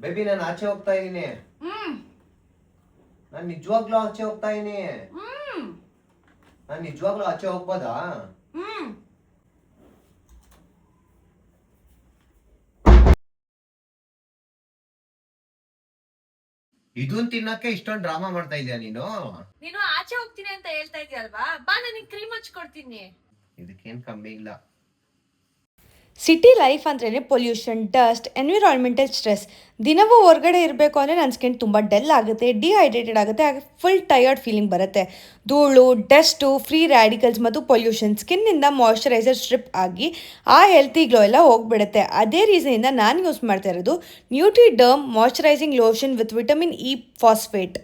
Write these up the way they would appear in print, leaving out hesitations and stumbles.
Baby ನಾನು ಆಚೆ ಹೋಗ್ತಾ ಇದೀನಿ. ನಾನು ನಿಜವಾಗ್ಲೂ ಆಚೆ ಹೋಗ್ತಾ ಇದೀನಿ. ನಾನು ನಿಜವಾಗ್ಲೂ ಆಚೆ ಹೋಗ್ಬೋದಾ? ಇದನ್ ತಿನ್ನಕ್ಕೆ ಇಷ್ಟೊಂದು ಡ್ರಾಮಾ ಮಾಡ್ತಾ ಇದೀಯ ನೀನು? ನೀನು ಆಚೆ ಹೋಗ್ತೀನಿ ಅಂತ ಹೇಳ್ತಾ ಇದೀಯಲ್ವಾ, ಬಾ ನನಗೆ ಕ್ರೀಮ್ ಹಚ್ಕೊಡ್ತೀನಿ. ಇದಕ್ಕೇನ್ ಕಮ್ಮಿ ಇಲ್ಲ. ಸಿಟಿ ಲೈಫ್ ಅಂದ್ರೇ ಪೊಲ್ಯೂಷನ್, ಡಸ್ಟ್, ಎನ್ವಿರಾನ್ಮೆಂಟಲ್ ಸ್ಟ್ರೆಸ್. ದಿನವೂ ಹೊರಗಡೆ ಇರಬೇಕು ಅಂದರೆ ನನ್ನ ಸ್ಕಿನ್ ತುಂಬ ಡೆಲ್ ಆಗುತ್ತೆ, ಡಿಹೈಡ್ರೇಟೆಡ್ ಆಗುತ್ತೆ, ಹಾಗೆ ಫುಲ್ ಟಯರ್ಡ್ ಫೀಲಿಂಗ್ ಬರುತ್ತೆ. ಧೂಳು, ಡಸ್ಟು, ಫ್ರೀ ರ್ಯಾಡಿಕಲ್ಸ್ ಮತ್ತು ಪೊಲ್ಯೂಷನ್ ಸ್ಕಿನ್ನಿಂದ ಮಾಯ್ಶ್ಚರೈಸರ್ ಸ್ಟ್ರಿಪ್ ಆಗಿ ಆ ಹೆಲ್ತಿ ಗ್ಲೋ ಎಲ್ಲ ಹೋಗ್ಬಿಡುತ್ತೆ. ಅದೇ ರೀಸನಿಂದ ನಾನು ಯೂಸ್ ಮಾಡ್ತಾ ಇರೋದು Nutriderm moisturising lotion with vitamin E phosphate.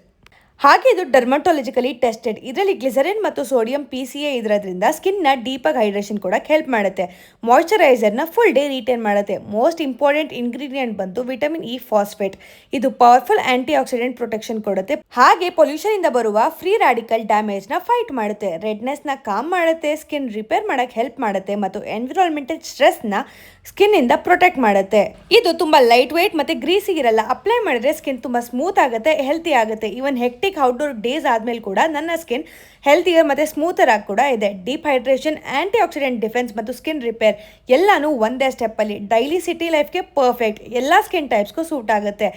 ಹಾಗೆ ಇದು ಡರ್ಮಟೊಲಜಿಕಲಿ ಟೆಸ್ಟೆಡ್. ಇದರಲ್ಲಿ ಗ್ಲಿಸರಿನ್ ಮತ್ತು ಸೋಡಿಯಂ PCA ಇರೋದ್ರಿಂದ ಸ್ಕಿನ್ನ ಡೀಪಾಗಿ ಹೈಡ್ರೇಷನ್ ಕೊಡೋಕ್ಕೆ ಹೆಲ್ಪ್ ಮಾಡುತ್ತೆ. ಮಾಯ್ಶ್ಚರೈಸರ್ನ ಫುಲ್ ಡೇ ರಿಟೈನ್ ಮಾಡುತ್ತೆ. ಮೋಸ್ಟ್ ಇಂಪಾರ್ಟೆಂಟ್ ಇಂಗ್ರೀಡಿಯೆಂಟ್ ಬಂದು ವಿಟಮಿನ್ ಇ ಫಾಸ್ಫೇಟ್. ಇದು ಪವರ್ಫುಲ್ ಆಂಟಿ ಆಕ್ಸಿಡೆಂಟ್ ಪ್ರೊಟೆಕ್ಷನ್ ಕೊಡುತ್ತೆ. ಹಾಗೆ ಪೊಲ್ಯೂಷನ್ ಇಂದ ಬರುವ ಫ್ರೀ ರಾಡಿಕಲ್ ಡ್ಯಾಮೇಜ್ನ ಫೈಟ್ ಮಾಡುತ್ತೆ, ರೆಡ್ನೆಸ್ನ ಕಾಮ್ ಮಾಡುತ್ತೆ, ಸ್ಕಿನ್ ರಿಪೇರ್ ಮಾಡೋಕ್ಕೆ ಹೆಲ್ಪ್ ಮಾಡುತ್ತೆ ಮತ್ತು ಎನ್ವಿರಾನ್ಮೆಂಟಲ್ ಸ್ಟ್ರೆಸ್ನ ಸ್ಕಿನ್ ಇಂದ ಪ್ರೊಟೆಕ್ಟ್ ಮಾಡುತ್ತೆ. ಇದು ತುಂಬ ಲೈಟ್ ವೇಟ್ ಮತ್ತು ಗ್ರೀಸಿ ಇರಲ್ಲ. ಅಪ್ಲೈ ಮಾಡಿದ್ರೆ ಸ್ಕಿನ್ ತುಂಬ ಸ್ಮೂತ್ ಆಗುತ್ತೆ, ಹೆಲ್ತಿ ಆಗುತ್ತೆ. ಈವನ್ ಹೆಕ್ಟಿಕ್ ಔಟ್ಡೋರ್ ಡೇಸ್ ಆದ್ಮೇಲೆ ಕೂಡ ನನ್ನ ಸ್ಕಿನ್ ಹೆಲ್ತಿಯರ್ ಮತ್ತು ಸ್ಮೂತರ್ ಆಗಿ ಕೂಡ ಇದೆ. Deep hydration, antioxidant defence ಮತ್ತು ಸ್ಕಿನ್ ರಿಪೇರ್ ಎಲ್ಲಾನು ಒಂದೇ ಸ್ಟೆಪ್ಪಲ್ಲಿ. ಡೈಲಿ ಸಿಟಿ ಲೈಫ್ಗೆ ಪರ್ಫೆಕ್ಟ್, ಎಲ್ಲ ಸ್ಕಿನ್ ಟೈಪ್ಸ್ಗೂ ಸೂಟ್ ಆಗುತ್ತೆ.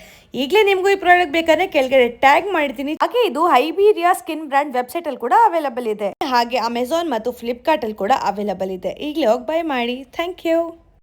ಈಗಲೇ ನಿಮಗೂ ಈ ಪ್ರಾಡಕ್ಟ್ ಬೇಕಾದ್ರೆ ಕೆಳಗಡೆ ಟ್ಯಾಗ್ ಮಾಡ್ತೀನಿ. ಹಾಗೆ ಇದು ಐಬೀರಿಯಾ ಸ್ಕಿನ್ ಬ್ರ್ಯಾಂಡ್ ವೆಬ್ಸೈಟಲ್ಲಿ ಕೂಡ ಅವೈಲಬಲ್ ಇದೆ. ಹಾಗೆ ಅಮೆಝಾನ್ ಮತ್ತು ಫ್ಲಿಪ್ಕಾರ್ಟಲ್ಲಿ ಕೂಡ ಅವೈಲಬಲ್ ಇದೆ. ಈಗಲೇ ಹೋಗಿ ಬೈ ಮಾಡಿ. Thank you.